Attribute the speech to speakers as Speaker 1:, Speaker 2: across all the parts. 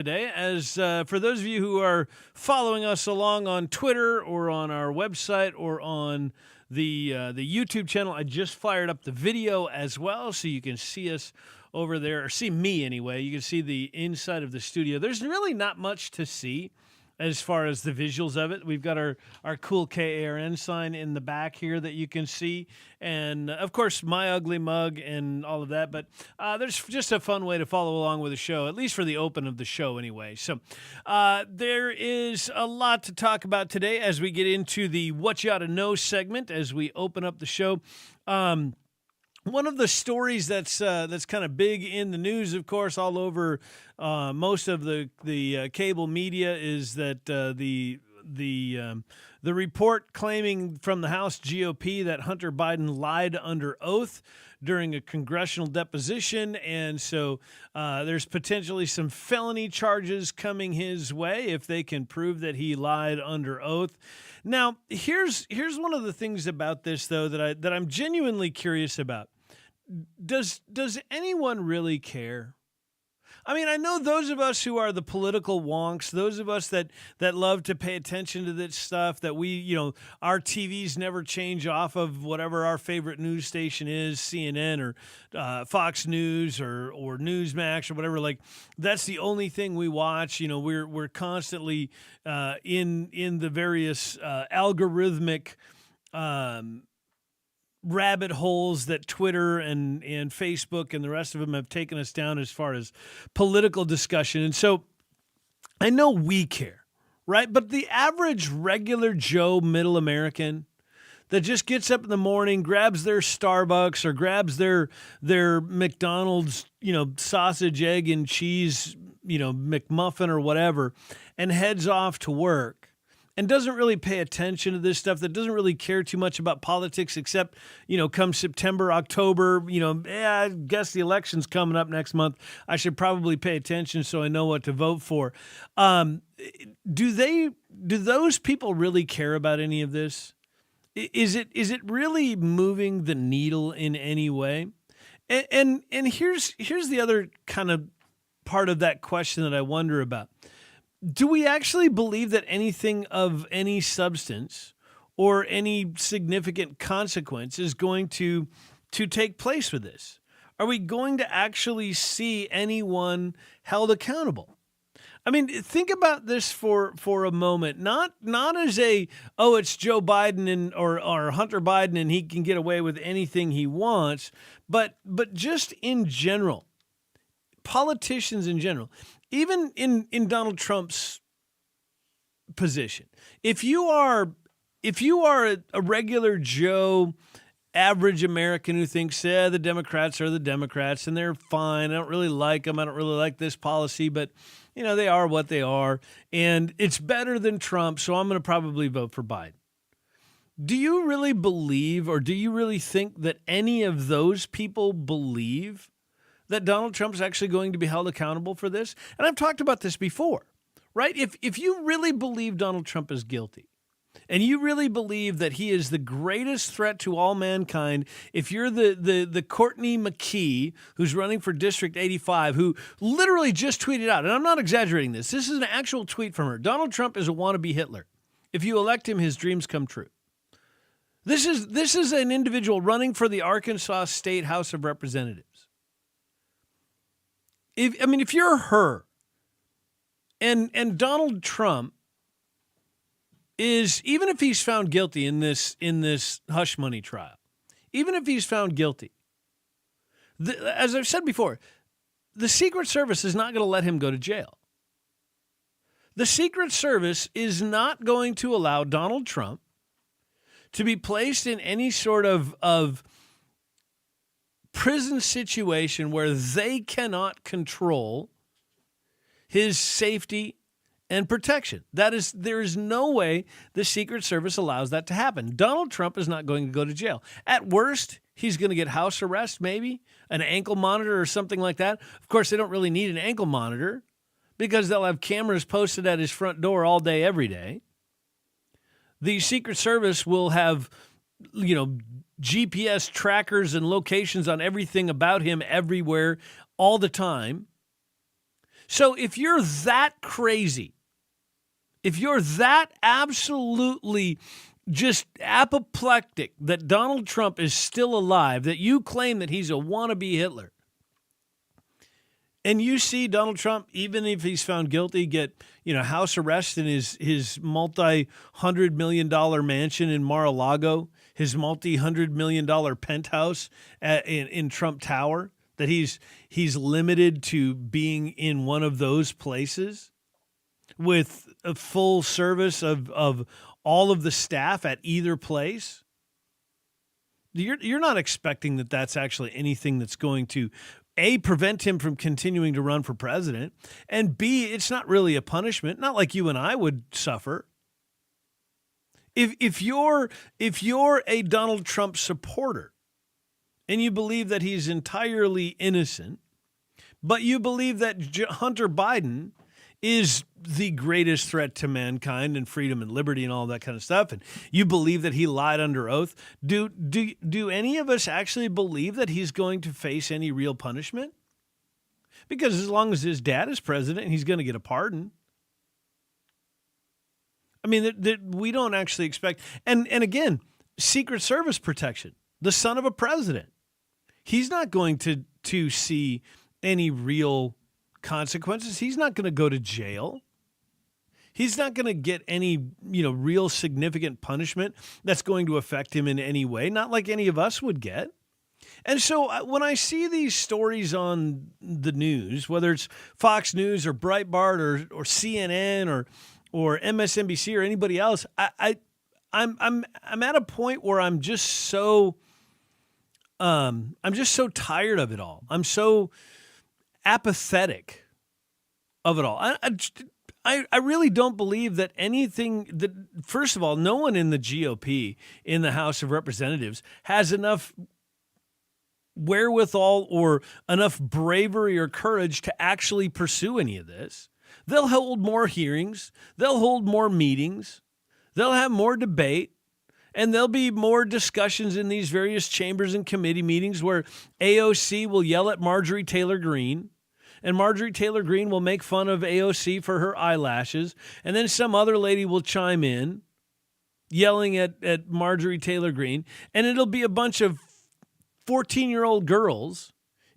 Speaker 1: Today, as for those of you who are following us along on Twitter or on our website or on the YouTube channel, I just fired up the video as well, so you can see us over there, or see me anyway. You can see the inside of the studio. There's really not much to see as far as the visuals of it. We've got our cool KARN sign in the back here that you can see. And, of course, my ugly mug and all of that. But there's just a fun way to follow along with the show, at least for the open of the show anyway. So there is a lot to talk about today as we get into the What You Ought to Know segment as we open up the show. One of the stories that's kind of big in the news, of course, all over most of the cable media is that the report claiming from the House GOP that Hunter Biden lied under oath during a congressional deposition, and so there's potentially some felony charges coming his way if they can prove that he lied under oath. Now, here's one of the things about this, though, that I'm genuinely curious about. Does anyone really care? I mean, I know those of us who are the political wonks, those of us that love to pay attention to this stuff, that our TVs never change off of whatever our favorite news station is, CNN or Fox News or Newsmax or whatever. Like, that's the only thing we watch. We're constantly in the various algorithmic rabbit holes that Twitter and Facebook and the rest of them have taken us down as far as political discussion. And so I know we care, right? But the average regular Joe middle American that just gets up in the morning, grabs their Starbucks or grabs their McDonald's, sausage, egg, and cheese, McMuffin or whatever, and heads off to work, and doesn't really pay attention to this stuff, that doesn't really care too much about politics except, come September, October, I guess the election's coming up next month. I should probably pay attention so I know what to vote for. Do those people really care about any of this? Is it really moving the needle in any way? And here's the other kind of part of that question that I wonder about. Do we actually believe that anything of any substance or any significant consequence is going to take place with this? Are we going to actually see anyone held accountable? I mean, think about this for a moment. Not as it's Joe Biden or Hunter Biden and he can get away with anything he wants, but just in general, politicians in general. Even in Donald Trump's position, if you are a regular Joe, average American who thinks, the Democrats are the Democrats and they're fine, I don't really like them, I don't really like this policy, but they are what they are, and it's better than Trump, so I'm going to probably vote for Biden. Do you really believe, or do you really think that any of those people believe that Donald Trump's actually going to be held accountable for this? And I've talked about this before, right? If you really believe Donald Trump is guilty, and you really believe that he is the greatest threat to all mankind, if you're the Courtney McKee who's running for District 85, who literally just tweeted out, and I'm not exaggerating this is an actual tweet from her, Donald Trump is a wannabe Hitler. If you elect him, his dreams come true. This is an individual running for the Arkansas State House of Representatives. If you're her and Donald Trump is, even if he's found guilty in this hush money trial, even if he's found guilty, as I've said before, the Secret Service is not going to let him go to jail. The Secret Service is not going to allow Donald Trump to be placed in any sort of prison situation where they cannot control his safety and protection. There is no way the Secret Service allows that to happen. Donald Trump is not going to go to jail. At worst, he's going to get house arrest, maybe an ankle monitor or something like that. Of course, they don't really need an ankle monitor because they'll have cameras posted at his front door all day, every day. The Secret Service will have, GPS trackers and locations on everything about him everywhere all the time. So if you're that crazy, if you're that absolutely just apoplectic that Donald Trump is still alive, that you claim that he's a wannabe Hitler, and you see Donald Trump, even if he's found guilty, get house arrest in his multi-$100 million mansion in Mar-a-Lago, his multi-$100 million penthouse in Trump Tower, that he's limited to being in one of those places with a full service of all of the staff at either place. You're not expecting that that's actually anything that's going to A, prevent him from continuing to run for president, and B, it's not really a punishment, not like you and I would suffer. If you're a Donald Trump supporter and you believe that he's entirely innocent, but you believe that Hunter Biden is the greatest threat to mankind and freedom and liberty and all that kind of stuff, and you believe that he lied under oath, do any of us actually believe that he's going to face any real punishment? Because as long as his dad is president, he's going to get a pardon. I mean, we don't actually expect, and again, Secret Service protection, the son of a president, he's not going to see any real consequences. He's not going to go to jail. He's not going to get any, real significant punishment that's going to affect him in any way, not like any of us would get. And so when I see these stories on the news, whether it's Fox News or Breitbart or CNN or MSNBC or anybody else, I'm at a point where I'm just so tired of it all. I'm so apathetic of it all. I really don't believe that anything that, first of all, no one in the GOP in the House of Representatives has enough wherewithal or enough bravery or courage to actually pursue any of this. They'll hold more hearings. They'll hold more meetings. They'll have more debate. And there'll be more discussions in these various chambers and committee meetings where AOC will yell at Marjorie Taylor Greene, and Marjorie Taylor Greene will make fun of AOC for her eyelashes, and then some other lady will chime in yelling at Marjorie Taylor Greene, and it'll be a bunch of 14-year-old girls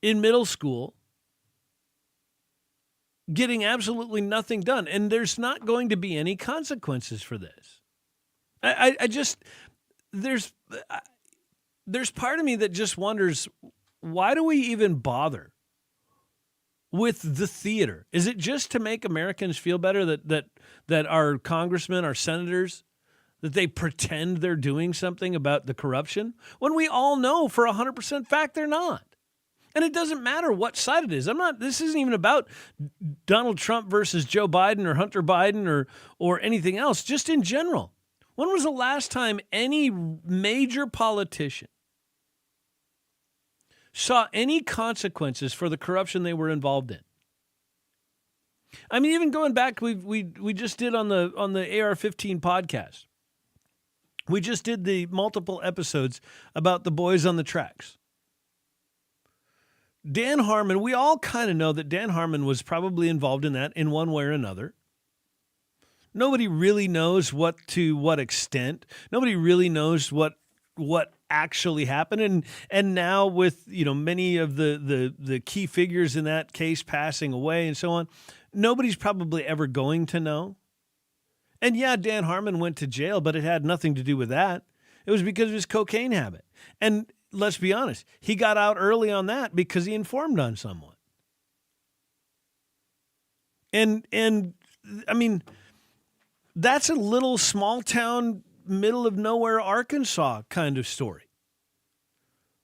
Speaker 1: in middle school getting absolutely nothing done, and there's not going to be any consequences for this. There's part of me that just wonders, why do we even bother with the theater? Is it just to make Americans feel better that our congressmen, our senators, that they pretend they're doing something about the corruption when we all know for 100% fact they're not? And it doesn't matter what side it is. This isn't even about Donald Trump versus Joe Biden or Hunter Biden or anything else, just in general. When was the last time any major politician saw any consequences for the corruption they were involved in? I mean, even going back, we just did on the AR-15 podcast. We just did the multiple episodes about the boys on the tracks. Dan Harmon, we all kind of know that Dan Harmon was probably involved in that in one way or another. Nobody really knows to what extent. Nobody really knows what actually happened. And now with many of the key figures in that case passing away and so on, nobody's probably ever going to know. And yeah, Dan Harmon went to jail, but it had nothing to do with that. It was because of his cocaine habit. And let's be honest, he got out early on that because he informed on someone. And I mean, that's a little small town, middle of nowhere Arkansas kind of story.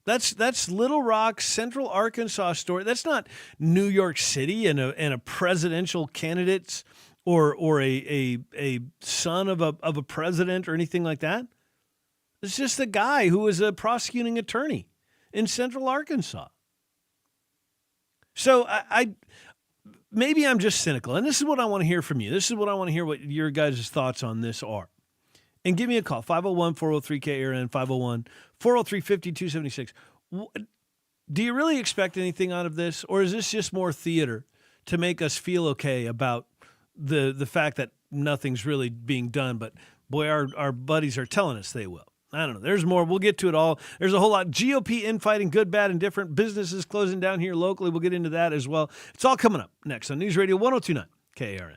Speaker 1: That's Little Rock, Central Arkansas story. That's not New York City and a presidential candidate's or a son of a president or anything like that. It's just a guy who was a prosecuting attorney in Central Arkansas. So I maybe I'm just cynical, and this is what I want to hear from you. This is what I want to hear what your guys' thoughts on this are. And give me a call, 501-403-KARN, 501-403-5276. Do you really expect anything out of this, or is this just more theater to make us feel okay about the fact that nothing's really being done. But boy, our buddies are telling us they will. I don't know. There's more. We'll get to it all. There's a whole lot. GOP infighting, good, bad, and different. Businesses closing down here locally. We'll get into that as well. It's all coming up next on News Radio 102.9 KARN.